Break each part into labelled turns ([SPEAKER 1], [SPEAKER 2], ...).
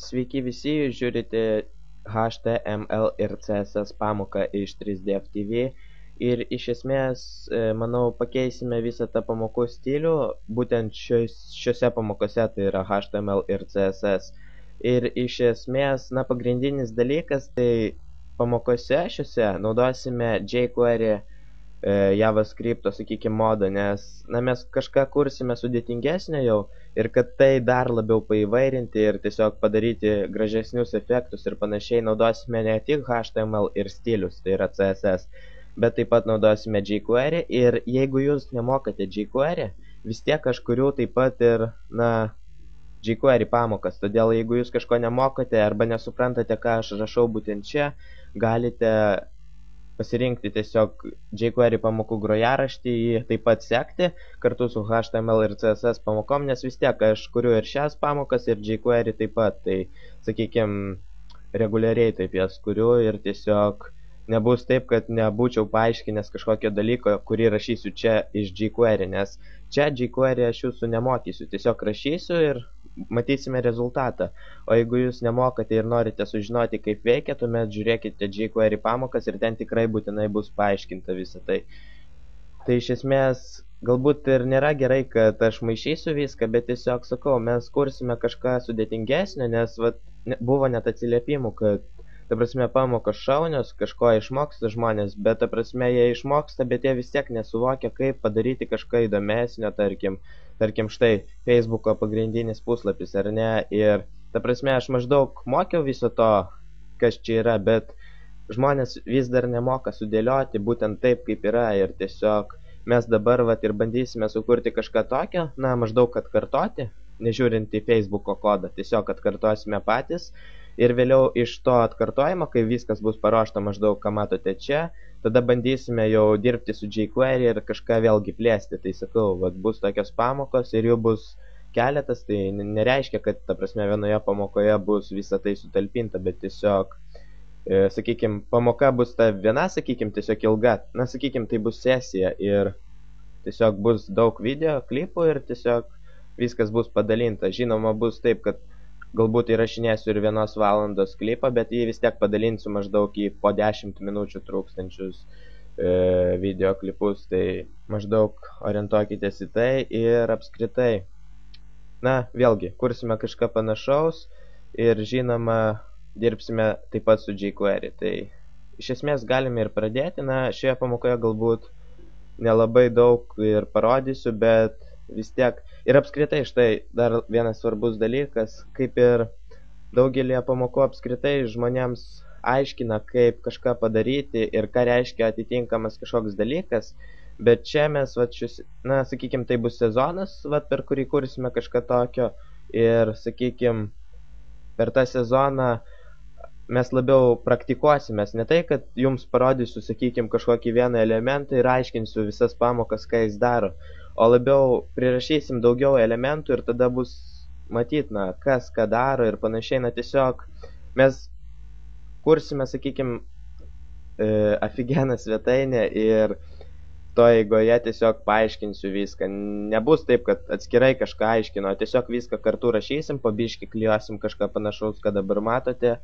[SPEAKER 1] Sveiki visi, jūs žiūrite HTML ir CSS pamoką iš 3D FTV ir iš esmės, manau, pakeisime visą tą pamokų stilių, būtent šiuose pamokose, tai yra HTML ir CSS. Ir iš esmės, pagrindinis dalykas, tai pamokose šiuose naudosime jQuery JavaScript, sakykime, modą, nes mes kažką kursime sudėtingesnio jau ir kad tai dar labiau paįvairinti ir tiesiog padaryti gražesnius efektus ir panašiai, naudosime ne tik HTML ir stilius, tai yra CSS, bet taip pat naudosime jQuery ir jeigu jūs nemokate jQuery, vis tiek aš kuriu taip pat ir, jQuery pamokas, todėl jeigu jūs kažko nemokote arba nesuprantate, ką aš rašau būtent čia, galite pasirinkti tiesiog jQuery pamokų grojaraštį, jį taip pat sekti kartu su HTML ir CSS pamokom, nes vis tiek aš kuriu ir šias pamokas ir jQuery taip pat, tai sakykime, reguliariai taip jas kuriu ir tiesiog nebus taip, kad nebūčiau paaiškinęs kažkokio dalyko, kurį rašysiu čia iš jQuery, nes čia jQuery aš jūsų nemokysiu, tiesiog rašysiu ir matysime rezultatą. O jeigu jūs nemokate ir norite sužinoti, kaip veikia, tuomet žiūrėkite jQuery pamokas ir ten tikrai būtinai bus paaiškinta visą tai. Tai iš esmės, galbūt ir nėra gerai, kad aš maišysiu viską, bet tiesiog sakau, mes kursime kažką sudėtingesnio, nes buvo net atsiliepimų, kad ta prasme pamokos šaunios, kažko išmoksta žmonės, bet ta prasme jie išmoksta, bet jie vis tiek nesuvokia, kaip padaryti kažką įdomesnio, tarkim štai Facebooko pagrindinis puslapis, ar ne, ir ta prasme aš maždaug mokiau viso to, kas čia yra, bet žmonės vis dar nemoka sudėlioti būtent taip, kaip yra, ir tiesiog mes dabar ir bandysime sukurti kažką tokio, maždaug atkartoti, nežiūrint į Facebooko kodą, tiesiog atkartosime patys. Ir vėliau iš to atkartojimo, kai viskas bus paruošta maždaug, ką matote čia, tada bandysime jau dirbti su jQuery ir kažką vėlgi plėsti. Tai sakau, bus tokios pamokos ir jų bus keletas, tai nereiškia, kad ta prasme vienoje pamokoje bus visa tai sutalpinta, bet tiesiog, sakykime, pamoka bus ta viena, sakykime, tiesiog ilga, sakykime, tai bus sesija ir tiesiog bus daug video, klipų ir tiesiog viskas bus padalinta. Žinoma, bus taip, kad galbūt įrašinėsiu ir 1 valandos klipą, bet jį vis tiek padalinsiu maždaug į po 10 minučių trūkstančius video klipus, tai maždaug orientuokitės į tai ir apskritai. Vėlgi, kursime kažką panašaus ir žinoma, dirbsime taip pat su jQuery. Tai iš esmės galime ir pradėti, šioje pamokoje galbūt nelabai daug ir parodysiu, bet vis tiek. Ir apskritai, štai dar vienas svarbus dalykas, kaip ir daugelį pamokų apskritai žmonėms aiškina, kaip kažką padaryti ir ką reiškia atitinkamas kažkoks dalykas, bet čia mes, sakykime, tai bus sezonas, per kurį kursime kažką tokio ir, sakykime, per tą sezoną mes labiau praktikuosimės, ne tai, kad jums parodysiu, sakykime, kažkokį vieną elementą ir aiškinsiu visas pamokas, ką jis daro, o labiau prirašysim daugiau elementų ir tada bus matyt, kas ką daro ir panašiai, tiesiog mes kursime, sakykime, aфиgeną svetainę ir to eigoje tiesiog paaiškinsiu viską. Nebus taip, kad atskirai kažką aiškinu, tiesiog viską kartu rašysim, po biškį klijuosim kažką panašaus, ką dabar matote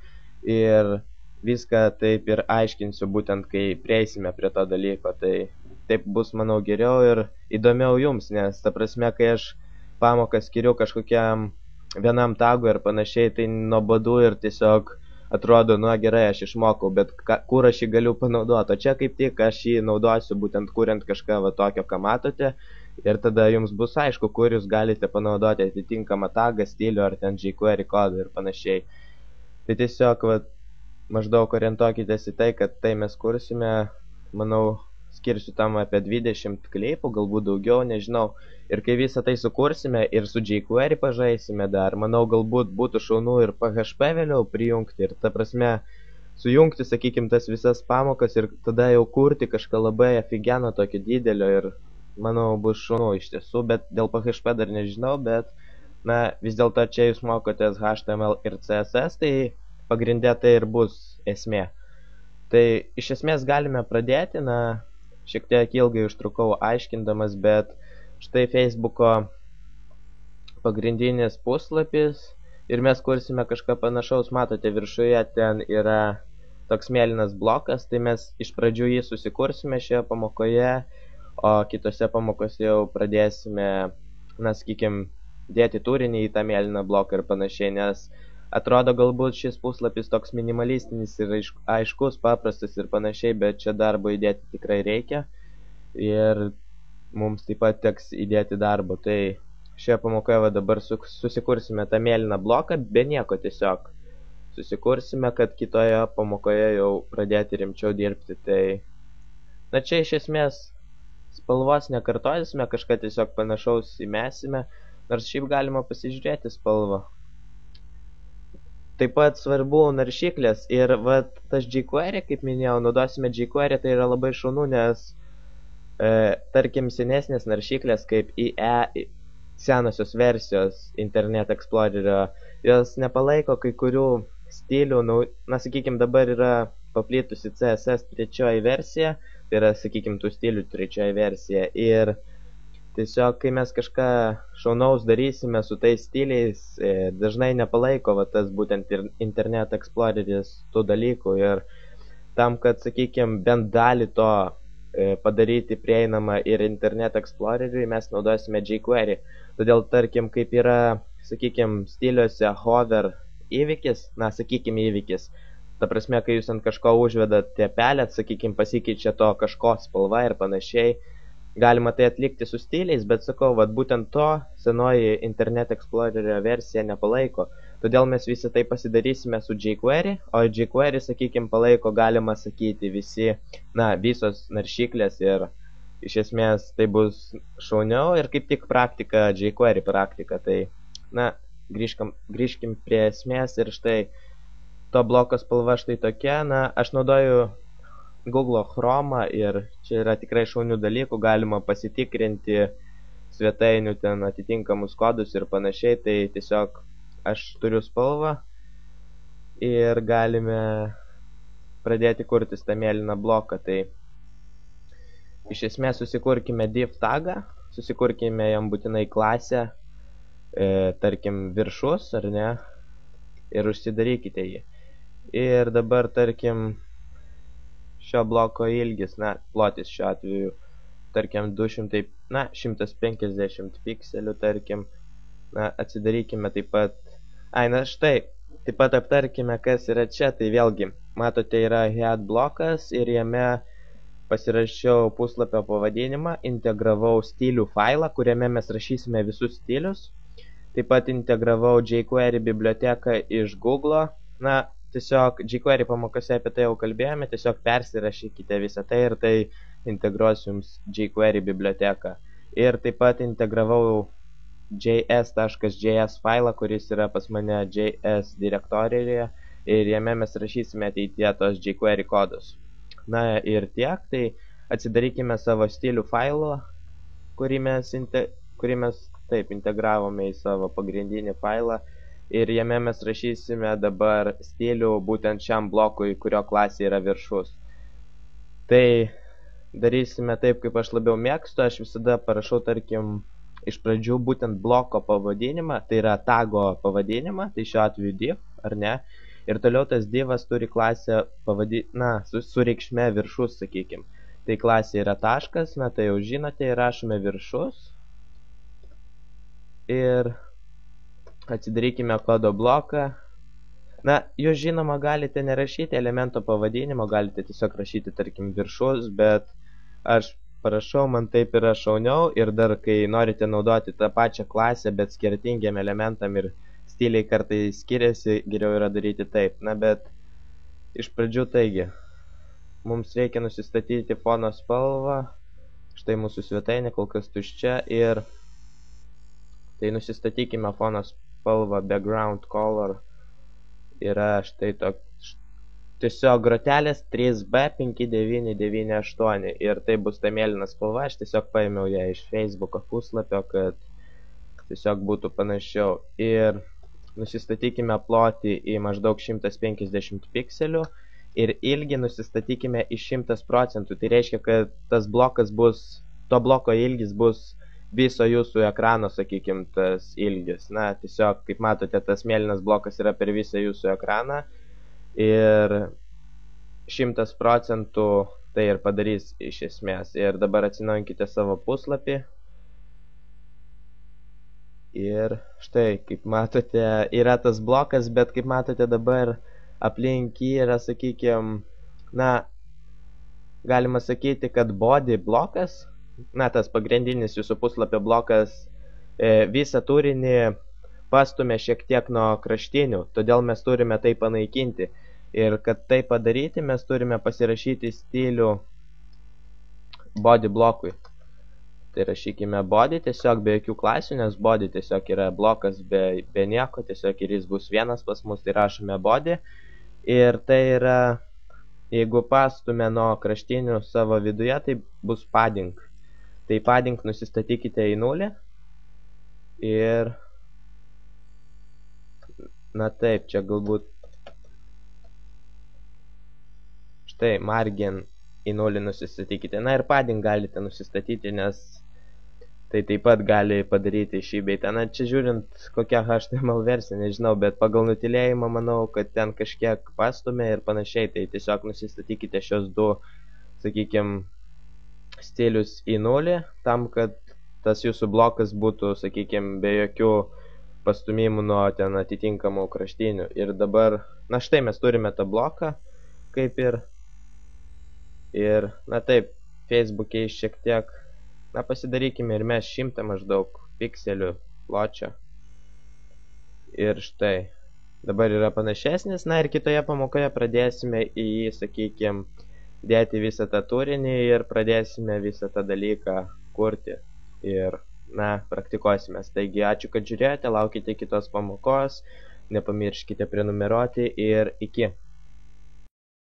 [SPEAKER 1] ir viską taip ir aiškinsiu būtent, kai prieisime prie to dalyko, tai taip bus, manau, geriau ir įdomiau jums, nes ta prasme, kai aš pamoką skiriu kažkokiam vienam tagui ir panašiai, tai nuobodu ir tiesiog atrodo, gerai, aš išmokau, bet kur aš jį galiu panaudoti, o čia kaip tik aš jį naudosiu būtent kuriant kažką tokio, ką matote, ir tada jums bus aišku, kur jūs galite panaudoti atitinkamą tagą, stilių ar ten jQuery kodą ir panašiai. Tai tiesiog, maždaug orientuokitės į tai, kad tai mes kursime, manau, skirsiu tam apie 20 klipų, galbūt daugiau, nežinau. Ir kai visą tai sukursime ir su jQuery pažaisime dar, manau, galbūt būtų šaunu ir PHP vėliau prijungti ir, ta prasme, sujungti, sakykime, tas visas pamokas ir tada jau kurti kažką labai aфиgeno tokio didelio ir, manau, bus šaunu iš tiesų, bet dėl PHP dar nežinau, bet, vis dėlto čia jūs mokotės HTML ir CSS, tai pagrindė tai ir bus esmė. Tai iš esmės galime pradėti, šiek tiek ilgai užtrukau aiškindamas, bet štai Facebooko pagrindinis puslapis ir mes kursime kažką panašaus. Matote, viršuje ten yra toks mėlynas blokas, tai mes iš pradžių jį susikursime šioje pamokoje, o kitose pamokose jau pradėsime, na, sakykime, dėti turinį į tą mėlyną bloką ir panašiai, nes atrodo galbūt šis puslapis toks minimalistinis ir aiškus, paprastas ir panašiai, bet čia darbo įdėti tikrai reikia ir mums taip pat teks įdėti darbo. Tai šioje pamokoje va dabar susikursime tą mėlyną bloką, be nieko tiesiog susikursime, kad kitoje pamokoje jau pradėti rimčiau dirbti. Tai, na, čia iš esmės spalvos nekartosime, kažką tiesiog panašaus įmesime, nors šiaip galima pasižiūrėti spalvą. Taip pat svarbu naršyklės ir va tas jQuery, kaip minėjau, naudosime jQuery, tai yra labai šaunu, nes tarkim senesnės naršyklės kaip IE, senosios versijos Internet Explorerio, jos nepalaiko kai kurių stilių, na, sakykime, dabar yra paplitusi CSS trečioji versija, tai yra, sakykime, tų stilių trečioji versija, ir tiesiog, kai mes kažką šaunaus darysime su tais stiliais, dažnai nepalaiko va tas būtent ir Internet Exploreris tų dalykų, ir tam, kad, sakykime, bent dalį to padaryti prieinamą ir Internet Exploreriui, mes naudosime jQuery. Todėl, tarkim, kaip yra, sakykime, stiliuose hover įvykis, na, sakykime, įvykis. Ta prasme, kai jūs ant kažko užvedat tepelę, sakykime, pasikeičia to kažko spalva ir panašiai. Galima tai atlikti su stiliais, bet sakau, vat būtent to senoji Internet Explorerio versija nepalaiko. Todėl mes visą tai pasidarysime su jQuery, o jQuery, sakykime, palaiko, galima sakyti, visos naršyklės, ir iš esmės tai bus šauniau ir kaip tik praktika, jQuery praktika. Tai, na, grįžkim prie esmės, ir štai to bloko spalva štai tokia. Na, aš naudoju Google Chrome ir čia yra tikrai šaunių dalykų, galima pasitikrinti svetainių ten atitinkamus kodus ir panašiai, tai tiesiog aš turiu spalvą ir galime pradėti kurtis tą mėlyną bloką. Tai iš esmės susikurkime div tagą, susikurkime jam būtinai klasę, tarkim viršus, ar ne, ir užsidarykite jį. Ir dabar, tarkim, šio bloko ilgis, na, plotis šiuo atveju, tarkim, 150 pikselių, tarkim, na, atsidarykime taip pat, štai, taip pat aptarkime, kas yra čia. Tai vėlgi, matote, yra head blokas ir jame pasirašiau puslapio pavadinimą, integravau stilių failą, kuriame mes rašysime visus stilius, taip pat integravau jQuery biblioteką iš Google. Na, tiesiog jQuery pamokose apie tai jau kalbėjome, tiesiog persirašykite visą tai ir tai integruos jums jQuery biblioteką. Ir taip pat integravau js.js failą, kuris yra pas mane JS direktorijoje, ir jame mes rašysime ateityje tos jQuery kodus. Na ir tiek, tai atsidarykime savo stilių failą, kurį mes taip integravome į savo pagrindinį failą. Ir jame mes rašysime dabar stilių būtent šiam blokui, kurio klasė yra viršus. Tai darysime taip, kaip aš labiau mėgstu. Aš visada parašau, tarkim, iš pradžių būtent bloko pavadinimą, tai yra tago pavadinimą, tai šiuo atveju div, ar ne. Ir toliau tas divas turi klasę su reikšme viršus, sakykim. Tai klasė yra taškas, na tai jau žinote, ir rašome viršus. Ir atsidarykime kodo bloką. Na, jūs žinoma galite nerašyti elemento pavadinimo, galite tiesiog rašyti, tarkim, viršus, bet aš parašau, man taip yra šauniau, ir dar kai norite naudoti tą pačią klasę, bet skirtingiam elementam ir stiliai kartais skiriasi, geriau yra daryti taip. Na, bet iš pradžių taigi, mums reikia nusistatyti fono spalvą, štai mūsų svetainė kol kas tuščia, ir tai nusistatykime fono spalvą, background color yra štai toks, tiesiog grotelės 3B5998, ir tai bus ta mėlyna spalva. Aš tiesiog paėmiau ją iš Facebooko puslapio, kad tiesiog būtų panašiau. Ir nusistatykime plotį į maždaug 150 pikselių ir ilgį nusistatykime į 100%. Tai reiškia, kad tas blokas bus, to bloko ilgis bus viso jūsų ekrano, sakykime, tas ilgis. Na, tiesiog, kaip matote, tas mėlynas blokas yra per visą jūsų ekraną ir 100% tai ir padarys iš esmės. Ir dabar atsinaujinkite savo puslapį. Ir štai, kaip matote, yra tas blokas, bet kaip matote dabar aplink jį yra, sakykime, na, galima sakyti, kad body blokas, na, tas pagrindinis jūsų puslapio blokas, visą turinį pastumia šiek tiek nuo kraštinių, todėl mes turime tai panaikinti. Ir kad tai padaryti, mes turime pasirašyti stilių body blokui. Tai rašykime body tiesiog be jokių klasių, nes body tiesiog yra blokas be nieko, tiesiog ir jis bus vienas pas mus, tai rašome body. Ir tai yra, jeigu pastume nuo kraštinių savo viduje, tai bus padding. Tai padding nusistatykite į 0. Ir, na taip, čia galbūt, štai, margin į 0 nusistatykite. Na ir padding galite nusistatyti, nes tai taip pat gali padaryti šį bei ten. Na, čia žiūrint kokią HTML versiją, nežinau, bet pagal nutilėjimą manau, kad ten kažkiek pastumė ir panašiai. Tai tiesiog nusistatykite šios du, sakykime, stilius į 0, tam, kad tas jūsų blokas būtų, sakykime, be jokių pastumimų nuo ten atitinkamų kraštinių. Ir dabar, na štai, mes turime tą bloką, kaip ir, na taip, Facebook'e šiek tiek, na pasidarykime ir mes 100 maždaug pikselių pločio. Ir štai, dabar yra panašesnis, na ir kitoje pamokoje pradėsime į jį, sakykime, dėti visą tą turinį ir pradėsime visą tą dalyką kurti. Ir, na, praktikuosime. Taigi, ačiū, kad žiūrėjote, laukite kitos pamokos, nepamirškite prenumeruoti ir iki.